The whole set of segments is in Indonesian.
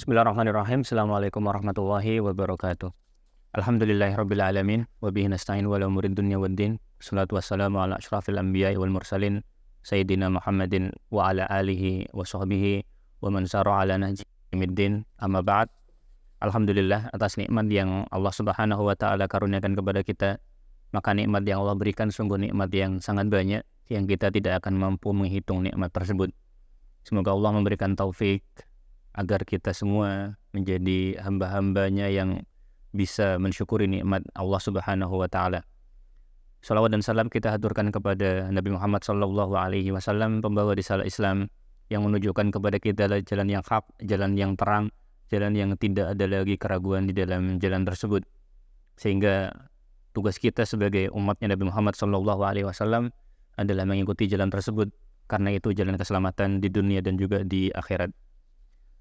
Bismillahirrahmanirrahim. Assalamualaikum warahmatullahi wabarakatuh. Alhamdulillahirabbil alamin wa bihi nasta'in wa la umuri dunya waddin. Wassalatu wassalamu ala asyrafil anbiya'i wal mursalin sayyidina Muhammadin wa ala alihi wa sahbihi wa man sara ala nahji middin. Amma ba'd. Alhamdulillah atas nikmat yang Allah Subhanahu wa taala karuniakan kepada kita. Maka nikmat yang Allah berikan sungguh nikmat yang sangat banyak yang kita tidak akan mampu menghitung nikmat tersebut. Semoga Allah memberikan taufik agar kita semua menjadi hamba-hambanya yang bisa mensyukuri nikmat Allah Subhanahu wa taala. Salawat dan salam kita haturkan kepada Nabi Muhammad sallallahu alaihi wasallam, pembawa risalah Islam yang menunjukkan kepada kita jalan yang hak, jalan yang terang, jalan yang tidak ada lagi keraguan di dalam jalan tersebut. Sehingga tugas kita sebagai umatnya Nabi Muhammad sallallahu alaihi wasallam adalah mengikuti jalan tersebut, karena itu jalan keselamatan di dunia dan juga di akhirat.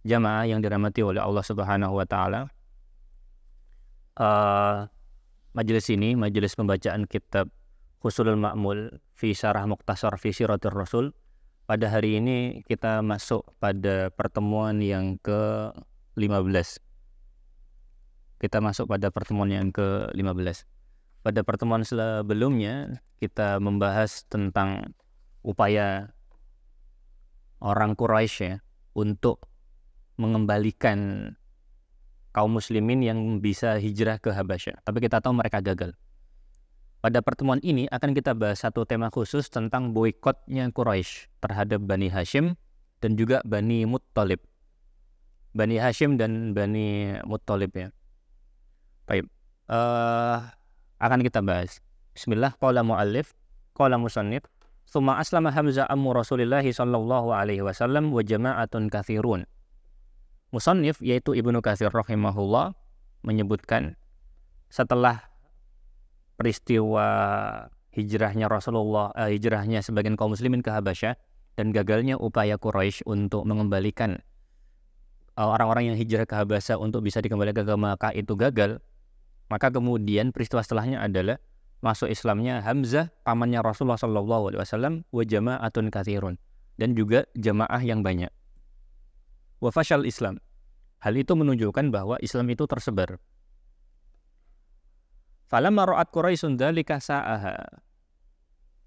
Jamaah yang dirahmati oleh Allah Subhanahu wa taala, majelis ini majelis pembacaan kitab Husulul Ma'mul fi Syarah Mukhtasar fi Siratir Rasul. Pada hari ini kita masuk pada pertemuan yang ke-15. Kita masuk pada pertemuan yang ke-15. Pada pertemuan sebelumnya kita membahas tentang upaya orang Quraisy ya untuk mengembalikan kaum muslimin yang bisa hijrah ke Habasyah. Tapi kita tahu mereka gagal. Pada pertemuan ini akan kita bahas satu tema khusus tentang boikotnya Quraisy terhadap Bani Hashim dan juga Bani Muttalib. Bani Hashim dan Bani Muttalib ya. Baik. Akan kita bahas. Bismillah, qala muallif, qala musannif, tsumma aslama Hamzah ammu Rasulillah sallallahu alaihi wasallam wa jama'atun katsirun. Musannif yaitu Ibnu Katsir rahimahullah menyebutkan setelah peristiwa hijrahnya Rasulullah, hijrahnya sebagian kaum muslimin ke Habasyah dan gagalnya upaya Quraisy untuk mengembalikan orang-orang yang hijrah ke Habasyah untuk bisa dikembalikan ke Makkah itu gagal, maka kemudian peristiwa setelahnya adalah masuk Islamnya Hamzah pamannya Rasulullah sallallahu alaihi wasallam wa jama'atun katsirun dan juga jamaah yang banyak. Wa fashal Islam. Hal itu menunjukkan bahwa Islam itu tersebar. Falamma ra'at Quraisyun dzalika sa'aha.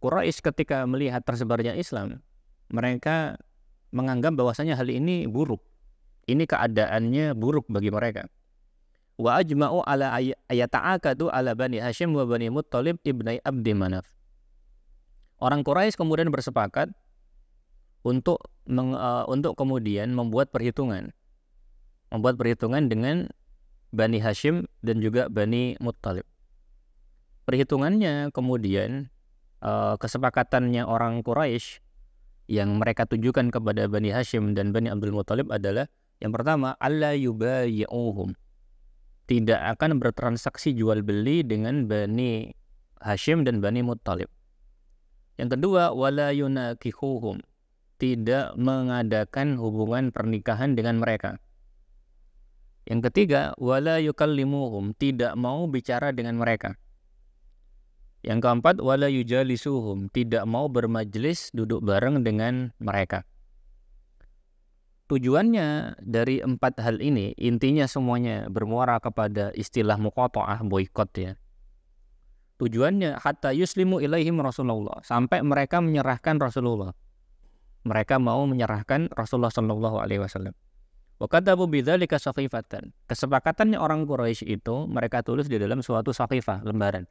Quraisy ketika melihat tersebarnya Islam, mereka menganggap bahwasanya hal ini buruk. Ini keadaannya buruk bagi mereka. Wa ajma'u ala ayata'akadu ala Bani Hashim wa Bani Muttalib ibnai Abdi Manaf. Orang Quraisy kemudian bersepakat untuk kemudian membuat perhitungan dengan Bani Hashim dan juga Bani Muttalib. Perhitungannya kemudian kesepakatannya orang Quraisy yang mereka tujukan kepada Bani Hashim dan Bani Abdul Muttalib adalah yang pertama, alla yubayi'uhum, tidak akan bertransaksi jual beli dengan Bani Hashim dan Bani Muttalib. Yang kedua, wala yunakihuhum, tidak mengadakan hubungan pernikahan dengan mereka. Yang ketiga, wala yukallimuhum, tidak mau bicara dengan mereka. Yang keempat, wala yujalisuhum, tidak mau bermajlis duduk bareng dengan mereka. Tujuannya dari empat hal ini, intinya semuanya bermuara kepada istilah muqata'ah, boikot ya. Tujuannya hatta yuslimu ilaihim Rasulullah, sampai mereka menyerahkan Rasulullah. Mereka mau menyerahkan Rasulullah sallallahu alaihi wasallam. Wa katabu bidzalika saqifatan. Kesepakatannya orang Quraisy itu mereka tulis di dalam suatu saqifah, lembaran.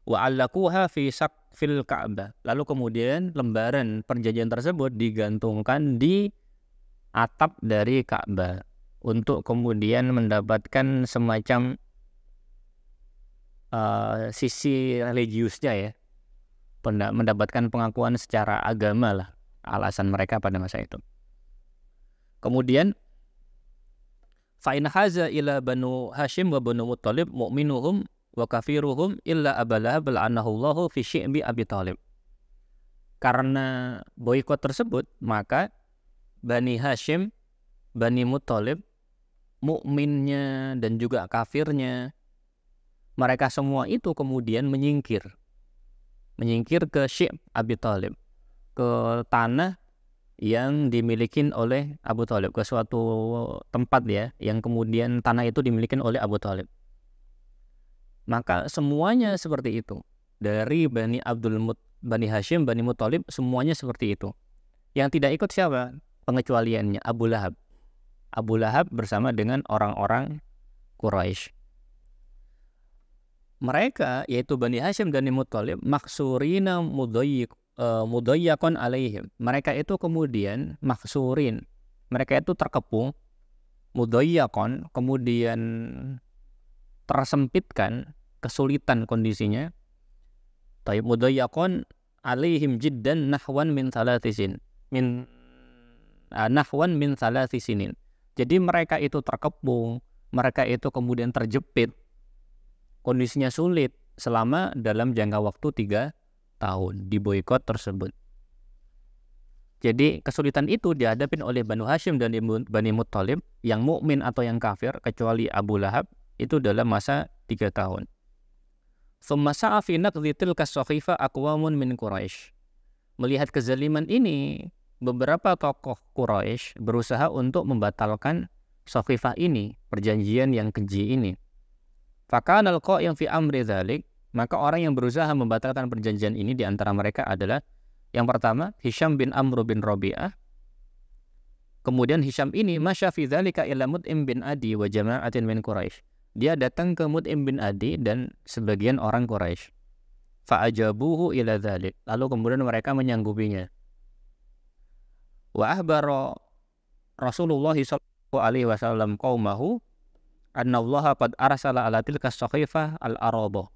Wa allaquha fi saqfil Ka'bah. Lalu kemudian lembaran perjanjian tersebut digantungkan di atap dari Ka'bah untuk kemudian mendapatkan semacam sisi religiusnya ya. Mendapatkan pengakuan secara agama lah, alasan mereka pada masa itu. Kemudian fa in haza ila Banu Hashim wa Banu Muttalib mu'minuhum wa kafiruhum illa Abalahab la'anahullahu fi syi'bi Abi Thalib. Karena boikot tersebut, maka Bani Hashim, Bani Muttalib, mukminnya dan juga kafirnya, mereka semua itu kemudian menyingkir ke Syi'b Abi Thalib, ke tanah yang dimiliki oleh Abu Thalib, ke suatu tempat ya, yang kemudian tanah itu dimiliki oleh Abu Thalib. Maka semuanya seperti itu. Dari Bani Hashim, Bani Muthalib, semuanya seperti itu. Yang tidak ikut siapa? Pengecualiannya Abu Lahab. Abu Lahab bersama dengan orang-orang Quraisy. Mereka yaitu Bani Hashim dan Bani Muthalib maksurina mudayyaqan alaihim. Mereka itu kemudian maksurin. Mereka itu terkepung, mudayyaqan, kemudian tersempitkan, kesulitan kondisinya. Taib mudayyaqan alaihim jiddan nahwan min thalathisin. Nahwan min thalathisinin. Jadi mereka itu terkepung, mereka itu kemudian terjepit. Kondisinya sulit selama dalam jangka waktu 3 tahun di boikot tersebut. Jadi kesulitan itu dihadapi oleh Banu Hashim dan Bani Muthalib, yang mukmin atau yang kafir kecuali Abu Lahab, itu dalam masa 3 tahun. Tsumma sa'a fi naqdhi tilka as-sakhifa aqwamun min Quraisy. Melihat kezaliman ini, beberapa tokoh Quraisy berusaha untuk membatalkan sakhifah ini, perjanjian yang keji ini. Fakana al-qa'im fi amri dzalik, maka orang yang berusaha membatalkan perjanjian ini di antara mereka adalah yang pertama Hisham bin Amr bin Rabi'ah. Kemudian Hisham ini masya fi dzalika ila Mut'im bin Adi wa jama'atin min Quraisy. Dia datang ke Mut'im bin Adi dan sebagian orang Quraisy. Fa'ajabuhu ila dzalik. Lalu kemudian mereka menyanggupinya. Wa ahbara Rasulullah sallallahu alaihi wasallam qaumahu annallaha qad arsala ala tilka as-sakhifah al-arada.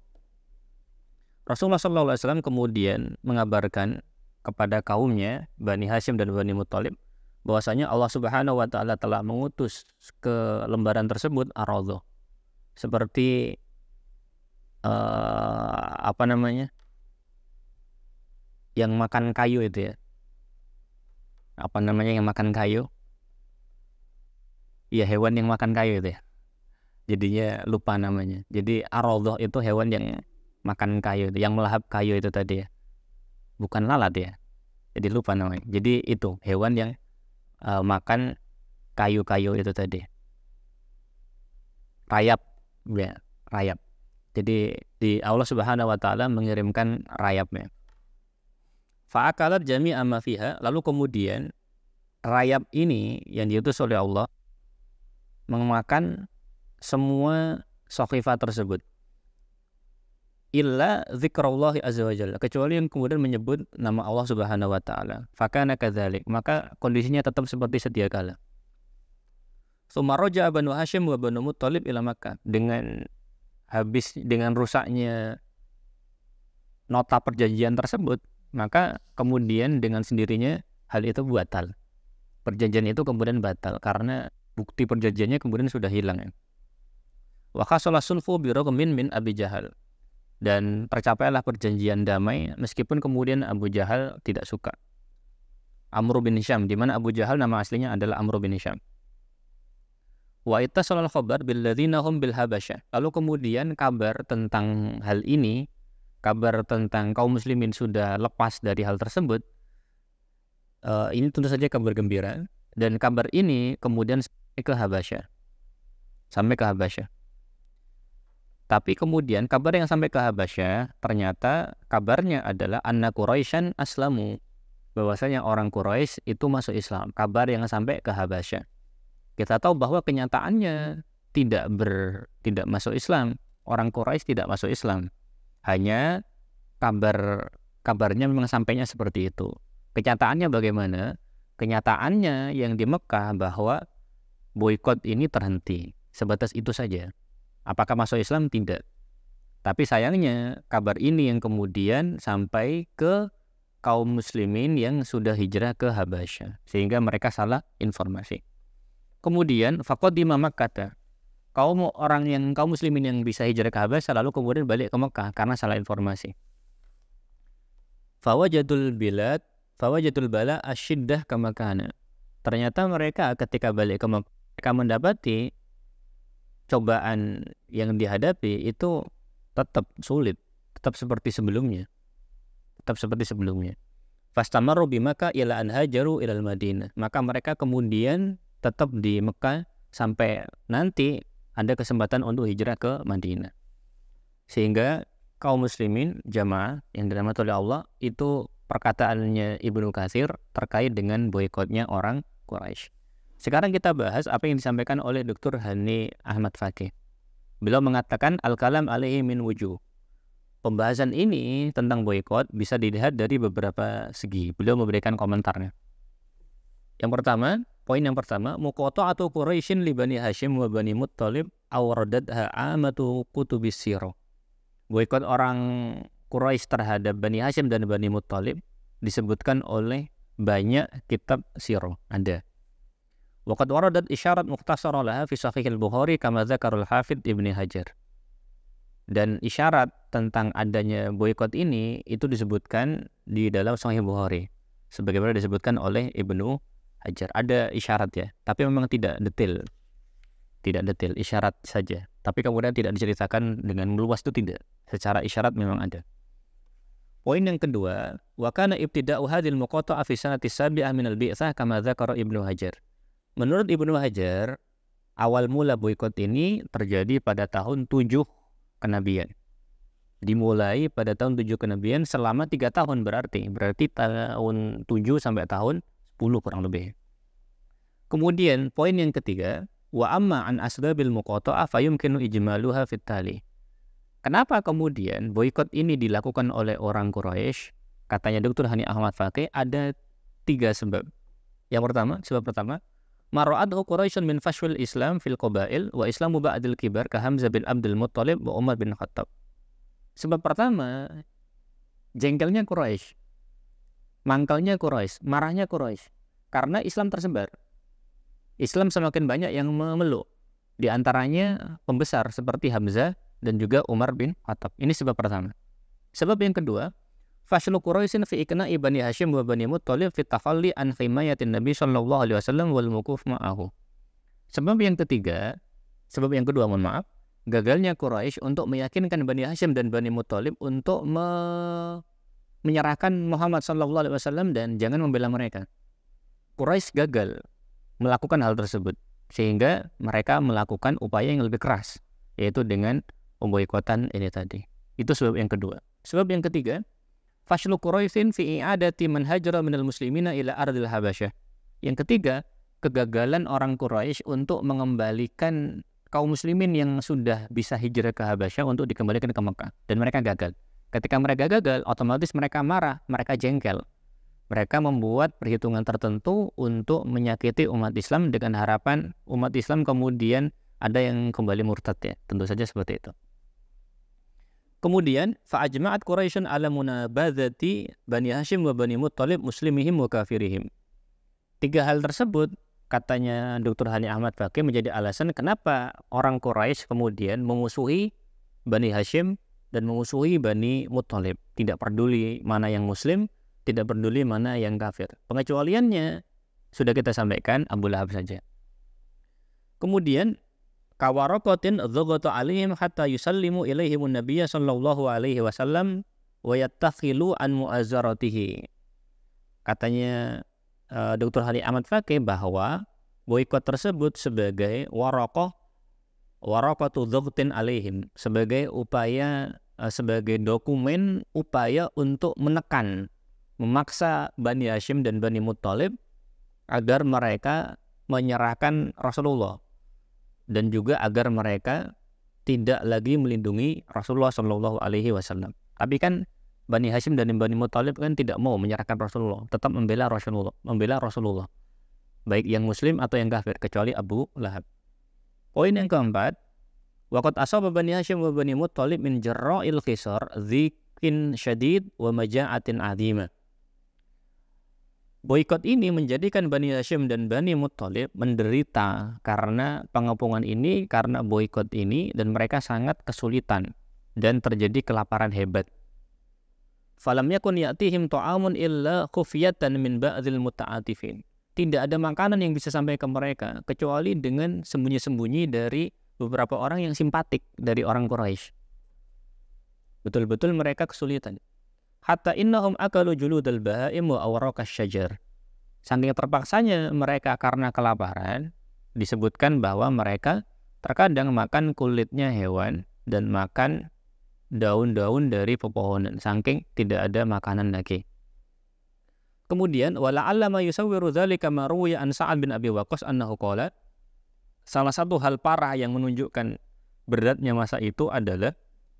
Rasulullah sallallahu alaihi wasallam kemudian mengabarkan kepada kaumnya Bani Hashim dan Bani Muthalib bahwasanya Allah Subhanahu wa taala telah mengutus ke lembaran tersebut arada. Seperti yang makan kayu itu ya. Yang makan kayu? Iya, hewan yang makan kayu itu ya. Jadinya lupa namanya. Jadi ar-radhah itu hewan yang makan kayu, yang melahap kayu itu tadi ya. Bukan lalat ya. Jadi lupa namanya. Jadi itu hewan yang makan kayu-kayu itu tadi. Rayap ya, rayap. Jadi di Allah Subhanahu wa taala mengirimkan rayapnya. Fa'akalat jami'a ma fiha, lalu kemudian rayap ini yang diutus oleh Allah memakan semua sakhifah tersebut, illa dzikrallahi azza wa jalla, kecuali yang kemudian menyebut nama Allah Subhanahu wa taala. Fakana kadzalik, maka kondisinya tetap seperti sedia kala. Tsumma raja'a Banu Hashim wa Banu Muthalib ila Makkah. Dengan rusaknya nota perjanjian tersebut, maka kemudian dengan sendirinya hal itu batal. Perjanjian itu kemudian batal karena bukti perjanjiannya kemudian sudah hilang ya. Wa khasala sulhu bi ragmin min Abi Jahal, dan tercapailah perjanjian damai meskipun kemudian Abu Jahal tidak suka. Amr bin Hisham, di mana Abu Jahal nama aslinya adalah Amr bin Hisham. Wa ittasalal khabar bil ladzina hum bil Habasyah. Lalu kemudian kabar tentang hal ini, kabar tentang kaum muslimin sudah lepas dari hal tersebut, ini tentu saja kabar gembira, dan kabar ini kemudian sampai ke Habasyah. Tapi kemudian kabar yang sampai ke Habasyah ternyata kabarnya adalah anna Quraisyan aslamu, bahwasanya orang Quraisy itu masuk Islam. Kabar yang sampai ke Habasyah. Kita tahu bahwa kenyataannya tidak masuk Islam. Orang Quraisy tidak masuk Islam. Hanya kabarnya memang sampainya seperti itu. Kenyataannya bagaimana? Kenyataannya yang di Mekah bahwa boikot ini terhenti. Sebatas itu saja. Apakah masuk Islam? Tidak. Tapi sayangnya kabar ini yang kemudian sampai ke kaum muslimin yang sudah hijrah ke Habasyah, sehingga mereka salah informasi. Kemudian faqadima Makkah, kaum muslimin yang bisa hijrah ke Habasyah lalu kemudian balik ke Mekah karena salah informasi. Fawajadul bala asyiddah kama kana. Ternyata mereka ketika balik ke Mekah mereka mendapati cobaan yang dihadapi itu tetap sulit, tetap seperti sebelumnya. Fastamaru bi Makkah ila an hajaru ilal Madinah. Maka mereka kemudian tetap di Mekah sampai nanti ada kesempatan untuk hijrah ke Madinah. Sehingga kaum muslimin jamaah yang dirahmati oleh Allah, itu perkataannya Ibnu Katsir terkait dengan boikotnya orang Quraisy. Sekarang kita bahas apa yang disampaikan oleh Dr. Hani Ahmad Fakih. Beliau mengatakan al-kalam alaihi min wujuh. Pembahasan ini tentang boikot bisa dilihat dari beberapa segi. Beliau memberikan komentarnya. Yang pertama, poin yang pertama, muqata'atu Quraisyin li Bani Hashim wa Bani Muttalib awradadha amatu kutubis sirah. Boikot orang Quraisy terhadap Bani Hashim dan Bani Muttalib disebutkan oleh banyak kitab sirah. Ada. Waqad waradat isyarat mukhtasara laha fi Sahih al-Bukhari kama dzakarul Hafidz Ibnu Hajar. Dan isyarat tentang adanya boikot ini itu disebutkan di dalam Sahih Bukhari sebagaimana disebutkan oleh Ibnu Hajar. Ada isyarat ya, tapi memang tidak detail. Tidak detail, isyarat saja. Tapi kemudian tidak diceritakan dengan meluas, itu tidak. Secara isyarat memang ada. Poin yang kedua, wa kana ibtida'u hadhil muqata'ah fi sanati sabi'ah min al-bi'tsah kama dzakara Ibnu Hajar. Menurut Ibnu Hajar, awal mula boikot ini terjadi pada tahun 7 kenabian. Dimulai pada tahun 7 kenabian selama 3 tahun berarti tahun 7 sampai tahun 10 kurang lebih. Kemudian poin yang ketiga, wa amma an asbabil muqata'ah fayumkinu ijmaluha fit tali. Kenapa kemudian boikot ini dilakukan oleh orang Quraisy? Katanya Dr. Hani Ahmad Fakih ada 3 sebab. Yang pertama, sebab pertama, mara'adhu Quraisyun min fashwil Islam fil qabail wa Islamu ba'dil kibar ka Hamzah bin Abdul Muttalib wa Umar bin Khattab. Sebab pertama, jengkelnya Quraisy, mangkalnya Quraisy, marahnya Quraisy karena Islam tersebar. Islam semakin banyak yang memeluk, di antaranya pembesar seperti Hamzah dan juga Umar bin Khattab. Ini sebab pertama. Sebab yang kedua, fashlu Quraisyin fi iqna'i Bani Hashim wa Bani Muttalib fi tafalli an himayatin Nabi sallallahu alaihi wasallam wal mukuf ma'ahu. Sebab yang ketiga, sebab yang kedua, mohon maaf, gagalnya Quraisy untuk meyakinkan Bani Hashim dan Bani Muttalib untuk menyerahkan Muhammad sallallahu alaihi wasallam dan jangan membela mereka. Quraisy gagal melakukan hal tersebut sehingga mereka melakukan upaya yang lebih keras, yaitu dengan pemboikotan ini tadi. Itu sebab yang kedua. Sebab yang ketiga, fashlu Quraisyin fi i'adati man hajara minal muslimina ila ardil Habasyah. Yang ketiga, kegagalan orang Quraisy untuk mengembalikan kaum muslimin yang sudah bisa hijrah ke Habasyah untuk dikembalikan ke Mekah, dan mereka gagal. Ketika mereka gagal, otomatis mereka marah, mereka jengkel. Mereka membuat perhitungan tertentu untuk menyakiti umat Islam dengan harapan umat Islam kemudian ada yang kembali murtad ya. Tentu saja seperti itu. Kemudian fa'ajma'at Quraisyun ala munabadzati Bani Hashim wa Bani Muttalib muslimihim wa kafirihim. 3 hal tersebut katanya Dr. Hani Ahmad Fakih menjadi alasan kenapa orang Quraisy kemudian memusuhi Bani Hashim dan memusuhi Bani Muttalib. Tidak peduli mana yang muslim, tidak peduli mana yang kafir. Pengecualiannya sudah kita sampaikan, Abu Lahab saja. Kemudian kawarokotin dzagata alaihim hatta yusallimu ilaihimun nabiyya sallallahu alaihi wasallam wa yattakhilu an mu'azzaratihi. Katanya Dr. Hani Ahmad Fakih bahwa boikot tersebut sebagai warakatu dzagtin alaihim, sebagai upaya sebagai dokumen upaya untuk menekan, memaksa Bani Hashim dan Bani Muttalib agar mereka menyerahkan Rasulullah dan juga agar mereka tidak lagi melindungi Rasulullah Shallallahu Alaihi Wasallam. Tapi kan Bani Hashim dan Bani Muttalib kan tidak mau menyerahkan Rasulullah, tetap membela Rasulullah, baik yang Muslim atau yang kafir, kecuali Abu Lahab. Poin yang keempat, waqad asaba Bani Hashim wa Bani Muttalib min jarra'il qisar dzikin syadid wa maja'atin 'azimah. Boikot ini menjadikan Bani Hashim dan Bani Muttalib menderita karena pengepungan ini, karena boikot ini, dan mereka sangat kesulitan dan terjadi kelaparan hebat. Falam yakun ya'tihim ta'amun illa khufiyatan min ba'dil muta'atifin. Tidak ada makanan yang bisa sampai ke mereka kecuali dengan sembunyi-sembunyi dari beberapa orang yang simpatik dari orang Quraisy. Betul-betul mereka kesulitan. hatta innahum akalu juludal bahaim wa awraqasy syajar. Saking terpaksanya mereka karena kelaparan, disebutkan bahwa mereka terkadang makan kulitnya hewan dan makan daun-daun dari pepohonan, saking tidak ada makanan lagi. Kemudian wala'alla ma yusawwiru dzalika ma ruwiya an Sa'ad bin Abi Waqqas annahu qala, salah satu hal parah yang menunjukkan beratnya masa itu adalah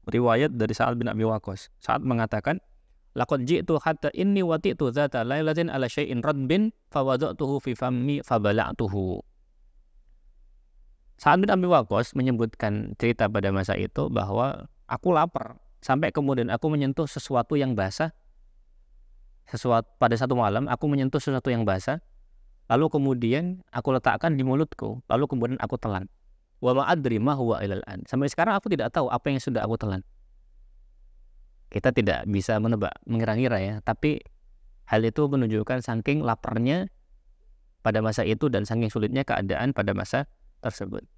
riwayat dari Sa'ad bin Abi Waqqas. Sa'ad mengatakan, laqad ji'tu hatta inni wati'tu dzata lailatin ala syai'in radbin fawada'tuhu fi fammi fabala'tuhu. Sa'ad bin Abi Waqqas menyebutkan cerita pada masa itu bahwa aku lapar sampai kemudian aku menyentuh sesuatu yang basah. Pada satu malam aku menyentuh sesuatu yang basah, lalu kemudian aku letakkan di mulutku, lalu kemudian aku telan. Wa ma adri ma huwa ilal an. Sampai sekarang aku tidak tahu apa yang sudah aku telan. Kita tidak bisa menebak, mengira-ngira ya, tapi hal itu menunjukkan saking laparnya pada masa itu dan saking sulitnya keadaan pada masa tersebut.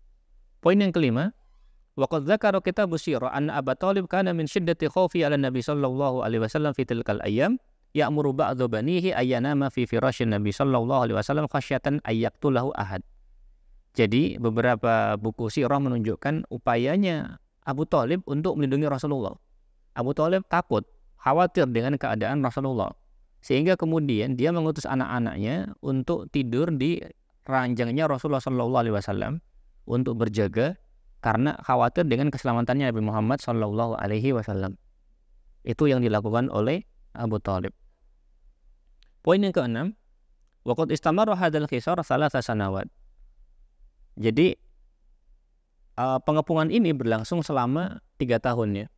Poin yang kelima, waqad dzakara kitab Sirah anna Abu Thalib kana min syiddati khaufi 'ala Nabi sallallahu alaihi wasallam fi tilkal ayyam ya'muru ba'dhu banihi ayyanama fi firasyin Nabi sallallahu alaihi wasallam khasyatan ayyaqtulahu ahad. Jadi beberapa buku sirah menunjukkan upayanya Abu Thalib untuk melindungi Rasulullah. Abu Thalib takut, khawatir dengan keadaan Rasulullah, sehingga kemudian dia mengutus anak-anaknya untuk tidur di ranjangnya Rasulullah sallallahu alaihi wasallam untuk berjaga karena khawatir dengan keselamatannya Nabi Muhammad sallallahu alaihi wasallam. Itu yang dilakukan oleh Abu Thalib. Poin yang keenam, waqad istamarra hadzal khisar thalatha sanawat. Jadi pengepungan ini berlangsung selama 3 tahun ya.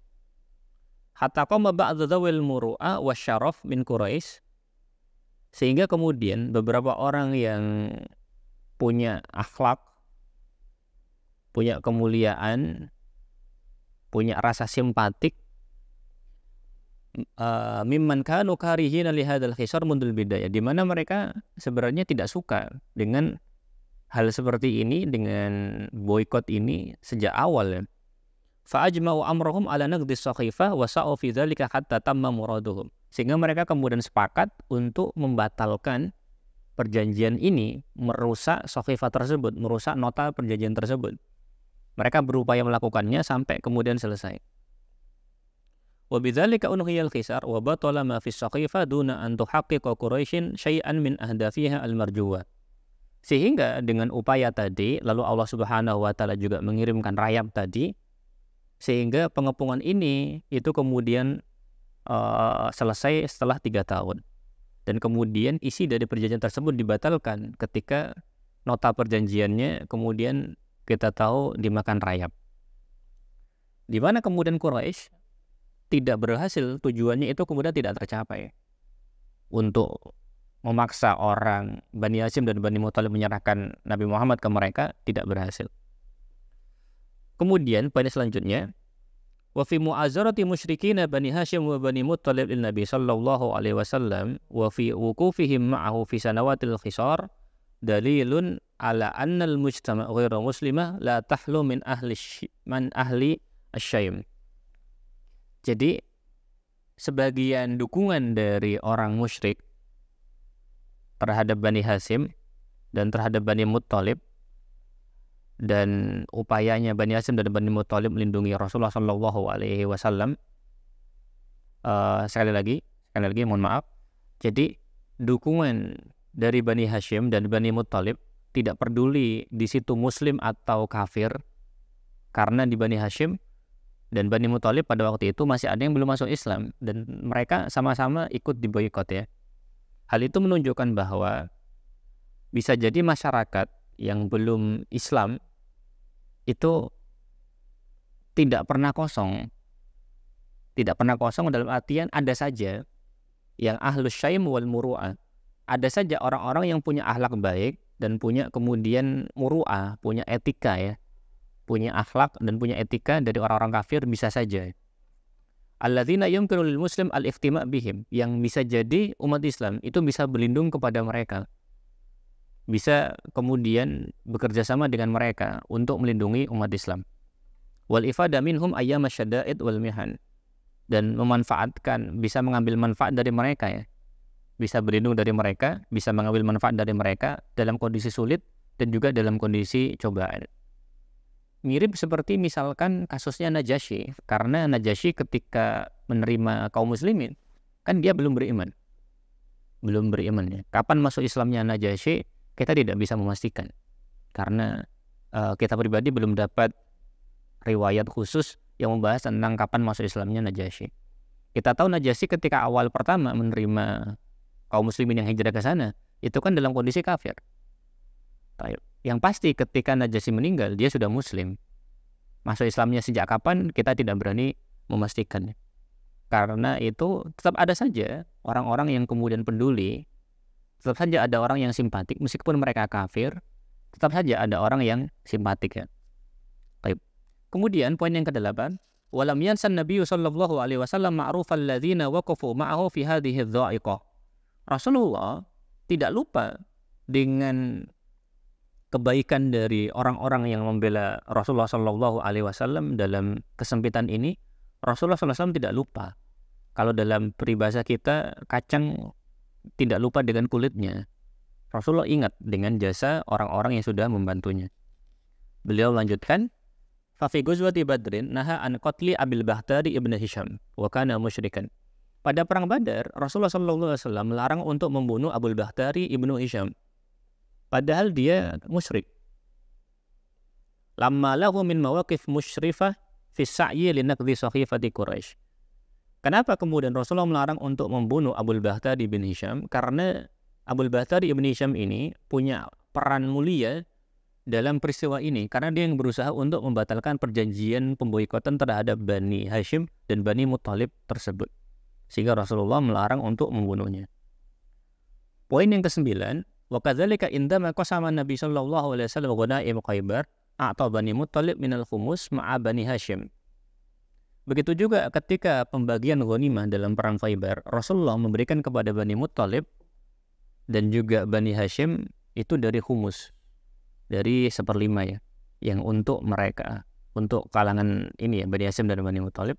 Hatta qama ba'dhu dzawil muru'a wasyaraf min Quraisy, sehingga kemudian beberapa orang yang punya akhlak, punya kemuliaan, punya rasa simpatik, mimman kanu karihina li hadzal khisar mundul bidayah, di mana mereka sebenarnya tidak suka dengan hal seperti ini, dengan boikot ini sejak awal ya. Fa ajma'u amrahum ala naqdi as-saqifah wa sa'u fi dzalika hatta tamma muraduhum. Sehingga mereka kemudian sepakat untuk membatalkan perjanjian ini, merusak saqifah tersebut, merusak nota perjanjian tersebut. Mereka berupaya melakukannya sampai kemudian selesai. Wa bidzalika unhiyal khisar wa batala ma fi as-saqifah duna an tuhaqqiqa Quraisyin syai'an min ahdafiha al-marjuwa. Sehingga dengan upaya tadi, lalu Allah Subhanahu wa taala juga mengirimkan rayap tadi, sehingga pengepungan ini itu kemudian selesai setelah 3 tahun. Dan kemudian isi dari perjanjian tersebut dibatalkan ketika nota perjanjiannya kemudian kita tahu dimakan rayap. Di mana kemudian Quraisy tidak berhasil, tujuannya itu kemudian tidak tercapai. Untuk memaksa orang Bani Hashim dan Bani Muthalib menyerahkan Nabi Muhammad ke mereka, tidak berhasil. Kemudian pada selanjutnya, wa fi mu'azzarati musyrikina Bani Hashim wa Bani Muthalib lin Nabi sallallahu alaihi wasallam wa fi wuqufihim ma'ahu fi sanawatil khisar dalilun ala anna al-mujtama' ghairu muslimah la tahlu min ahli asy-syaim. Jadi sebagian dukungan dari orang musyrik terhadap Bani Hashim dan terhadap Bani Muthalib, dan upayanya Bani Hashim dan Bani Muthalib melindungi Rasulullah sallallahu alaihi wasallam. Sekali lagi mohon maaf. Jadi dukungan dari Bani Hashim dan Bani Muthalib tidak peduli di situ muslim atau kafir, karena di Bani Hashim dan Bani Muthalib pada waktu itu masih ada yang belum masuk Islam dan mereka sama-sama ikut diboikot ya. Hal itu menunjukkan bahwa bisa jadi masyarakat yang belum Islam itu tidak pernah kosong. Tidak pernah kosong dalam artian ada saja yang ahlus syaim wal muru'ah. Ada saja orang-orang yang punya akhlak baik dan punya kemudian muru'ah, punya etika ya. Punya akhlak dan punya etika dari orang-orang kafir bisa saja. Alladzina yumkinu lil muslim al-iftima' bihim, yang bisa jadi umat Islam itu bisa berlindung kepada mereka, bisa kemudian bekerja sama dengan mereka untuk melindungi umat Islam. Wal ifada minhum ayyam asyada'id wal mihan, dan memanfaatkan, bisa mengambil manfaat dari mereka ya. Bisa berlindung dari mereka, bisa mengambil manfaat dari mereka dalam kondisi sulit dan juga dalam kondisi cobaan. Mirip seperti misalkan kasusnya Najasyi, karena Najasyi ketika menerima kaum muslimin, kan dia belum beriman. Belum beriman ya. Kapan masuk Islamnya Najasyi, kita tidak bisa memastikan. Karena kita pribadi belum dapat riwayat khusus yang membahas tentang kapan masuk Islamnya Najasyi. Kita tahu Najasyi ketika awal pertama menerima kaum muslimin yang hijrah ke sana, itu kan dalam kondisi kafir. Yang pasti ketika Najasyi meninggal, dia sudah muslim. Masuk Islamnya sejak kapan, kita tidak berani memastikan. Karena itu tetap ada saja orang-orang yang kemudian peduli, tetap saja ada orang yang simpatik, meskipun mereka kafir, tetap saja ada orang yang simpatik ya. Baik. Kemudian poin yang ke-8, walam yansan Nabi sallallahu alaihi wasallam ma'rufal ladzina waqafu ma'ahu fi hadhihi adh-dha'iqah. Rasulullah tidak lupa dengan kebaikan dari orang-orang yang membela Rasulullah sallallahu alaihi wasallam dalam kesempitan ini. Rasulullah sallallahu alaihi wasallam tidak lupa. Kalau dalam peribahasa kita, kacang tidak lupa dengan kulitnya. Rasulullah ingat dengan jasa orang-orang yang sudah membantunya. Beliau lanjutkan, fa fi ghazwati Badrin naha an qatli Abil Bahtari ibn Hisham wa kana musyrikan. Pada perang Badar, Rasulullah sallallahu alaihi wasallam melarang untuk membunuh Abul Bahtari ibnu Hisham. Padahal dia musyrik. Lamma lahu min mawaqif musyrifah fi sa'yi li naqdi sakhifati Quraisy. Kenapa kemudian Rasulullah melarang untuk membunuh Abul Bahtari bin Hisham? Karena Abul Bahtari bin Hisham ini punya peran mulia dalam peristiwa ini, karena dia yang berusaha untuk membatalkan perjanjian pemboikotan terhadap Bani Hashim dan Bani Muttalib tersebut. Sehingga Rasulullah melarang untuk membunuhnya. Poin yang ke-9, wa kadzalika indama qasama Nabi sallallahu alaihi wasallam ghanaim Khaibar atau Bani Muttalib minal khumus ma'a Bani Hashim. Begitu juga ketika pembagian ghanimah dalam perang Khaibar, Rasulullah memberikan kepada Bani Muttalib dan juga Bani Hashim itu dari khumus, dari 1/5 ya, yang untuk mereka, untuk kalangan ini ya, Bani Hashim dan Bani Muttalib.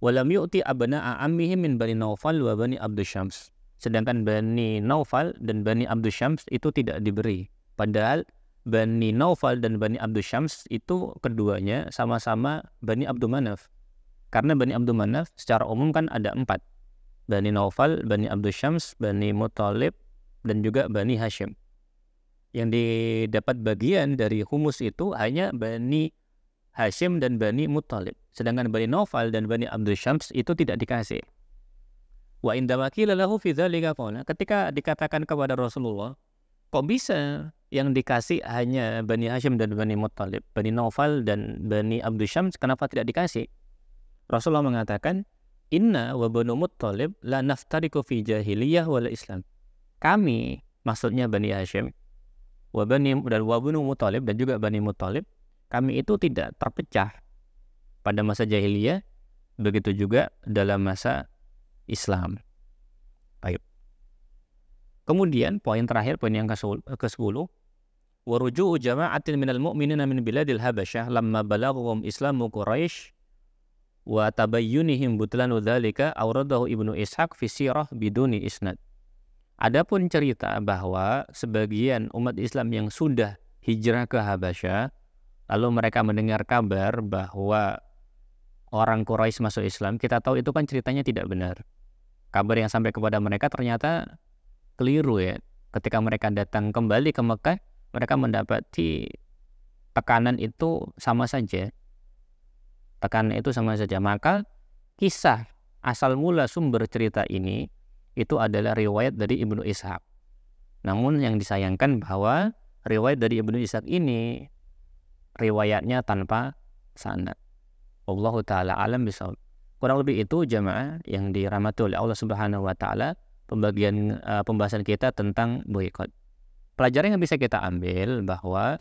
Walam yu'ti abna'a ammihim min Bani Naufal wa Bani Abdus Syams. Sedangkan Bani Naufal dan Bani Abdus Syams itu tidak diberi. Padahal Bani Naufal dan Bani Abdus Syams itu keduanya sama-sama Bani Abdul Manaf. Karena Bani Abdul Manaf secara umum kan ada 4. Bani Naufal, Bani Abdus Syams, Bani Muttalib, dan juga Bani Hashim. Yang didapat bagian dari humus itu hanya Bani Hashim dan Bani Muttalib. Sedangkan Bani Naufal dan Bani Abdul Syams itu tidak dikasih. Wa inda wakila lahu fi dzalika qala, ketika dikatakan kepada Rasulullah, kok bisa yang dikasih hanya Bani Hashim dan Bani Muttalib, Bani Naufal dan Bani Abdul Syams kenapa tidak dikasih? Rasulullah mengatakan, inna wa Banu Muttalib la naftariku fi jahiliyah wal Islam. Kami, maksudnya Bani Hashim, wa Banu Muttalib dan juga Bani Muttalib, kami itu tidak terpecah pada masa jahiliyah, begitu juga dalam masa Islam. Baik. Kemudian poin terakhir, poin yang ke-10, wa ruju'u jama'atin minal mu'minina min biladil Habasyah lamma balaghum Islamu Quraisy wa tabayyunihim butlanu dzalika awradahu Ibnu Ishaq fi sirah biduni isnad. Adapun cerita bahwa sebagian umat Islam yang sudah hijrah ke Habasyah, lalu mereka mendengar kabar bahwa orang Quraisy masuk Islam, kita tahu itu kan ceritanya tidak benar. Kabar yang sampai kepada mereka ternyata keliru ya. Ketika mereka datang kembali ke Mekah, mereka mendapati tekanan itu sama saja. Tekanan itu sama saja. Maka kisah asal mula sumber cerita ini itu adalah riwayat dari Ibnu Ishaq. Namun yang disayangkan bahwa riwayat dari Ibnu Ishaq ini riwayatnya tanpa sanad. Wallahu taala alam bisawab. Kurang lebih itu jamaah yang dirahmati oleh Allah Subhanahu wa taala, pembahasan kita tentang boikot. Pelajaran yang bisa kita ambil bahwa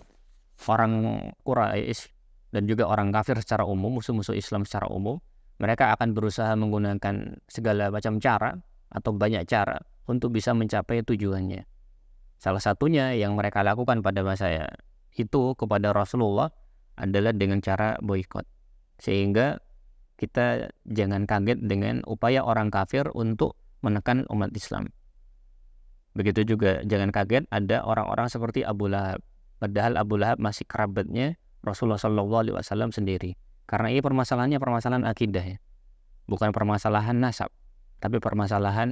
orang Quraisy dan juga orang kafir secara umum, musuh-musuh Islam secara umum, mereka akan berusaha menggunakan segala macam cara atau banyak cara untuk bisa mencapai tujuannya. Salah satunya yang mereka lakukan pada masa itu kepada Rasulullah adalah dengan cara boikot. Sehingga kita jangan kaget dengan upaya orang kafir untuk menekan umat Islam. Begitu juga jangan kaget ada orang-orang seperti Abu Lahab. Padahal Abu Lahab masih kerabatnya Rasulullah SAW sendiri. Karena ini permasalahannya permasalahan akidah ya. Bukan permasalahan nasab, tapi permasalahan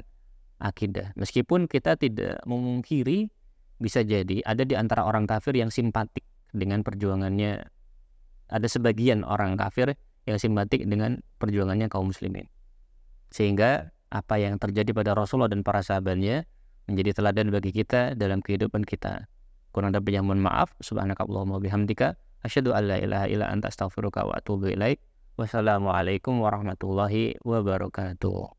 akidah. Meskipun kita tidak memungkiri bisa jadi ada di antara orang kafir yang simpatik dengan perjuangannya. Ada sebagian orang kafir yang simpatik dengan perjuangannya kaum muslimin. Sehingga apa yang terjadi pada Rasulullah dan para sahabatnya menjadi teladan bagi kita dalam kehidupan kita. Kurang lebihnya mohon maaf. Subhanakallahumma bihamdika asyhadu an la ilaha illa anta astaghfiruka wa atubu ilaik. Wassalamualaikum warahmatullahi wabarakatuh.